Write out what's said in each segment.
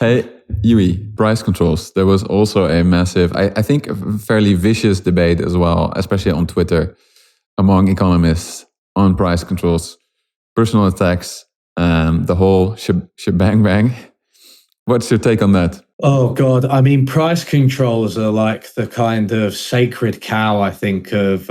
Hey, Yui, price controls. There was also a massive, I think, a fairly vicious debate as well, especially on Twitter, among economists on price controls, personal attacks, the whole shebang bang. What's your take on that? Oh God, I mean, price controls are like the kind of sacred cow, I think, of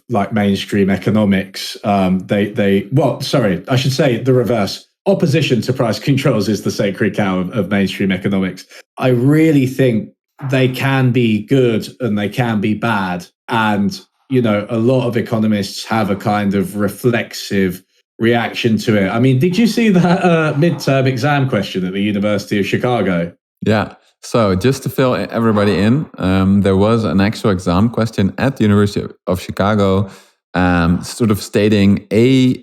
like mainstream economics. Sorry, I should say the reverse. Opposition to price controls is the sacred cow of mainstream economics. I really think they can be good and they can be bad. And, you know, a lot of economists have a kind of reflexive reaction to it. I mean, did you see that midterm exam question at the University of Chicago? Yeah. So just to fill everybody in, there was an actual exam question at the University of Chicago, sort of stating a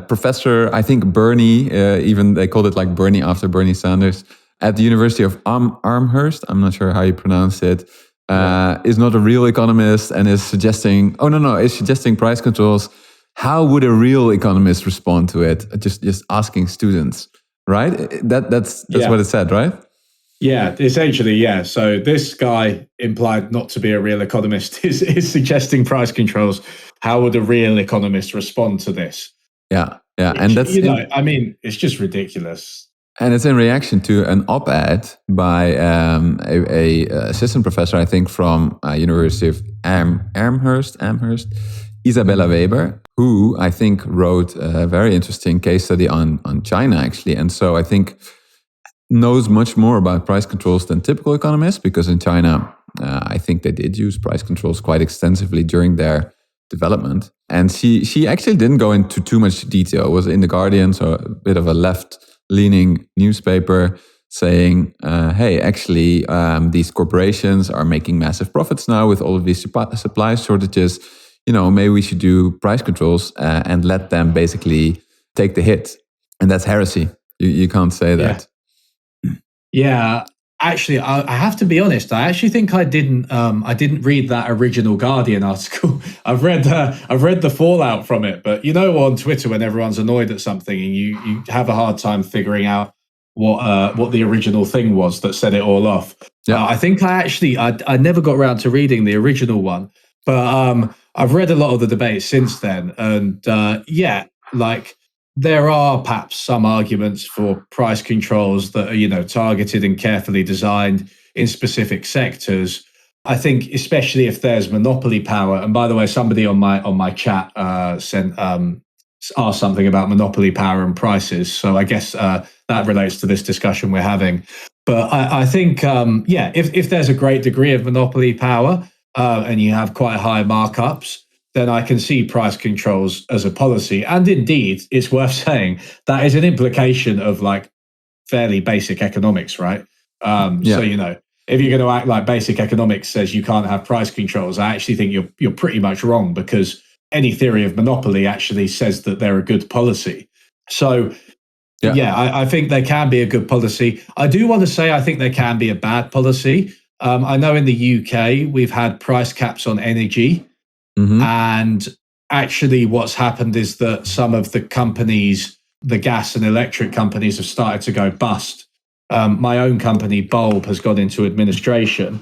professor, I think Bernie, even they called it like Bernie after Bernie Sanders, at the University of Amherst, I'm not sure how you pronounce it, is not a real economist and is suggesting, is suggesting price controls. How would a real economist respond to it? Just asking students, right? That's what it said, right? Yeah, essentially, yeah. So this guy, implied not to be a real economist, is suggesting price controls. How would a real economist respond to this? Yeah, and that's I mean, it's just ridiculous. And it's in reaction to an op-ed by a assistant professor, I think, from University of Amherst, Isabella Weber, who I think wrote a very interesting case study on China, actually. And so I think knows much more about price controls than typical economists, because in China, I think they did use price controls quite extensively during their development. And she actually didn't go into too much detail. It was in The Guardian, so a bit of a left-leaning newspaper saying, hey, actually, these corporations are making massive profits now with all of these supply shortages. You know, maybe we should do price controls and let them basically take the hit. And that's heresy. You can't say that. Yeah, actually, I have to be honest. I actually think I didn't read that original Guardian article. I've read the fallout from it. But you know, on Twitter, when everyone's annoyed at something, and you have a hard time figuring out what the original thing was that set it all off. Yeah. I think I never got around to reading the original one, but I've read a lot of the debates since then, and there are perhaps some arguments for price controls that are, you know, targeted and carefully designed in specific sectors. I think especially if there's monopoly power. And by the way, somebody on my chat asked something about monopoly power and prices. So I guess that relates to this discussion we're having. But I think, if there's a great degree of monopoly power and you have quite high markups, then I can see price controls as a policy. And indeed, it's worth saying that is an implication of like fairly basic economics, right? So, you know, if you're going to act like basic economics says you can't have price controls, I actually think you're pretty much wrong, because any theory of monopoly actually says that they're a good policy. So, I think they can be a good policy. I do want to say I think they can be a bad policy. I know in the UK, we've had price caps on energy. Mm-hmm. And actually what's happened is that some of the companies, the gas and electric companies, have started to go bust. My own company, Bulb, has gone into administration.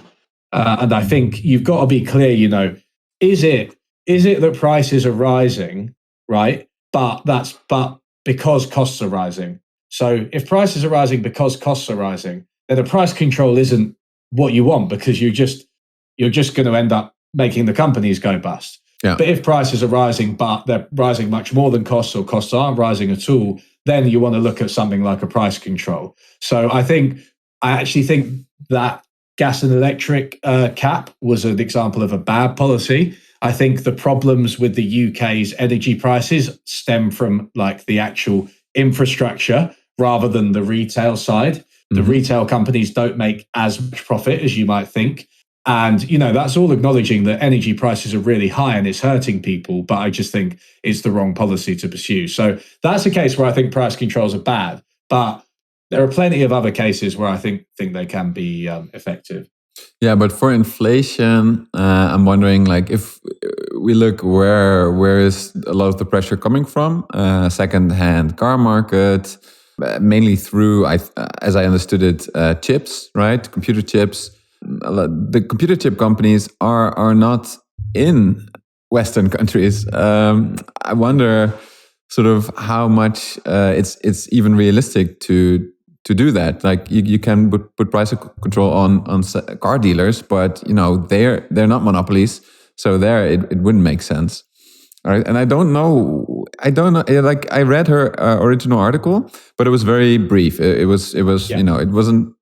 And I think you've got to be clear, you know, is it that prices are rising, right? But because costs are rising. So if prices are rising because costs are rising, then a price control isn't what you want, because you're just going to end up making the companies go bust. Yeah. But if prices are rising, but they're rising much more than costs, or costs aren't rising at all, then you want to look at something like a price control. So I actually think that gas and electric cap was an example of a bad policy. I think the problems with the UK's energy prices stem from like the actual infrastructure rather than the retail side. Mm-hmm. The retail companies don't make as much profit as you might think. And, you know, that's all acknowledging that energy prices are really high and it's hurting people. But I just think it's the wrong policy to pursue. So that's a case where I think price controls are bad. But there are plenty of other cases where I think they can be effective. Yeah, but for inflation, I'm wondering, like, if we look where is a lot of the pressure coming from? Second-hand car market, mainly through, as I understood it, chips, right? Computer chips. The computer chip companies are not in Western countries. I wonder sort of how much it's even realistic to do that. Like you can put price control on car dealers, but they're not monopolies, so there it wouldn't make sense. All right, and I don't know. Like I read her original article, but it was very brief. It was it wasn't,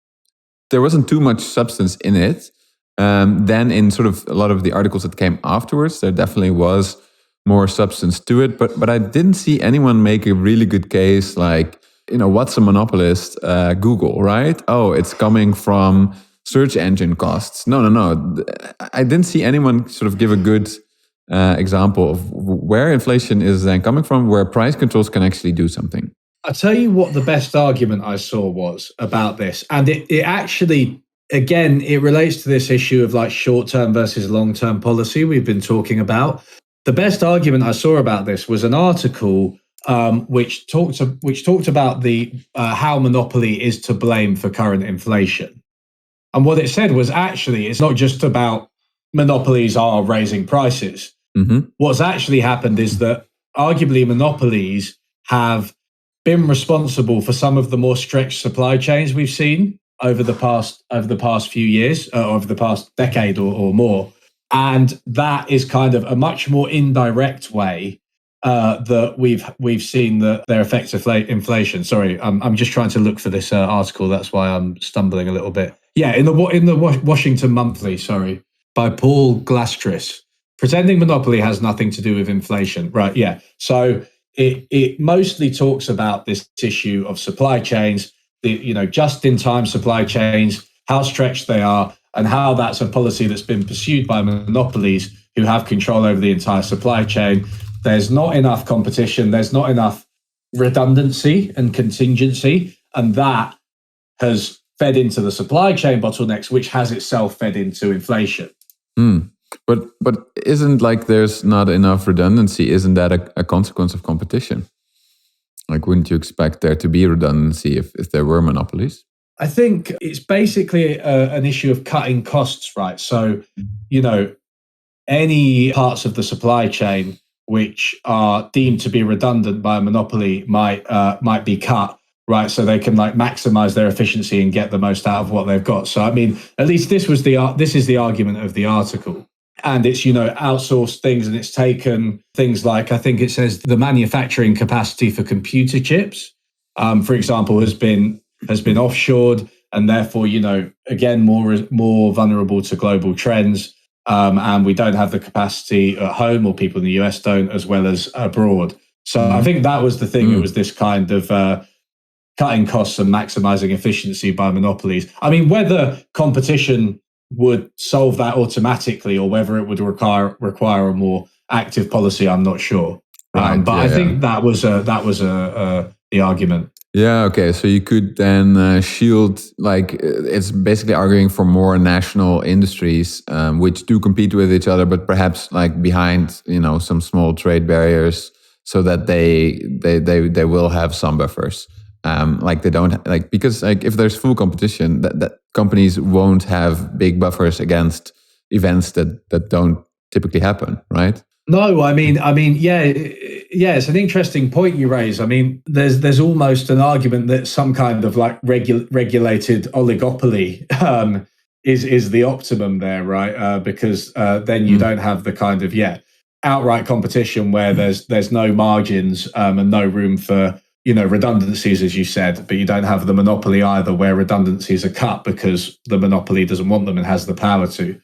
there wasn't too much substance in it. Then in sort of a lot of the articles that came afterwards, there definitely was more substance to it. But I didn't see anyone make a really good case like, what's a monopolist? Google, right? Oh, it's coming from search engine costs. No. I didn't see anyone sort of give a good example of where inflation is then coming from, where price controls can actually do something. I'll tell you what the best argument I saw was about this. And it actually, again, it relates to this issue of like short-term versus long-term policy we've been talking about. The best argument I saw about this was an article which talked about the how monopoly is to blame for current inflation. And what it said was actually it's not just about monopolies are raising prices. Mm-hmm. What's actually happened is that arguably monopolies have been responsible for some of the more stretched supply chains we've seen over the past few years, over the past decade or more. And that is kind of a much more indirect way that we've seen their effects of inflation. Sorry, I'm just trying to look for this article. That's why I'm stumbling a little bit. Yeah, in the Washington Monthly, sorry, by Paul Glastris. Pretending monopoly has nothing to do with inflation, right? Yeah. So it mostly talks about this issue of supply chains, just-in-time supply chains, how stretched they are, and how that's a policy that's been pursued by monopolies who have control over the entire supply chain. There's not enough competition. There's not enough redundancy and contingency, and that has fed into the supply chain bottlenecks, which has itself fed into inflation. But isn't like there's not enough redundancy? Isn't that a consequence of competition? Like, wouldn't you expect there to be redundancy if there were monopolies? I think it's basically an issue of cutting costs, right? So, any parts of the supply chain which are deemed to be redundant by a monopoly might be cut, right? So they can like maximize their efficiency and get the most out of what they've got. So, I mean, at least this is the argument of the article. And it's, outsourced things, and it's taken things like, I think it says the manufacturing capacity for computer chips, for example, has been offshored, and therefore, again, more vulnerable to global trends. And we don't have the capacity at home, or people in the US don't, as well as abroad. So I think that was the thing. It was this kind of cutting costs and maximizing efficiency by monopolies. I mean, whether competition would solve that automatically, or whether it would require a more active policy, I'm not sure. But I think that was the argument. Yeah. Okay. So you could then shield, like it's basically arguing for more national industries which do compete with each other, but perhaps like behind some small trade barriers, so that they will have some buffers. Like they don't like, because like if there's full competition, that companies won't have big buffers against events that don't typically happen, right? No, I mean, yeah, it's an interesting point you raise. I mean, there's almost an argument that some kind of like regulated oligopoly is the optimum there, right? Because then you don't have the kind of outright competition where there's no margins and no room for redundancies, as you said, but you don't have the monopoly either, where redundancies are cut because the monopoly doesn't want them and has the power to.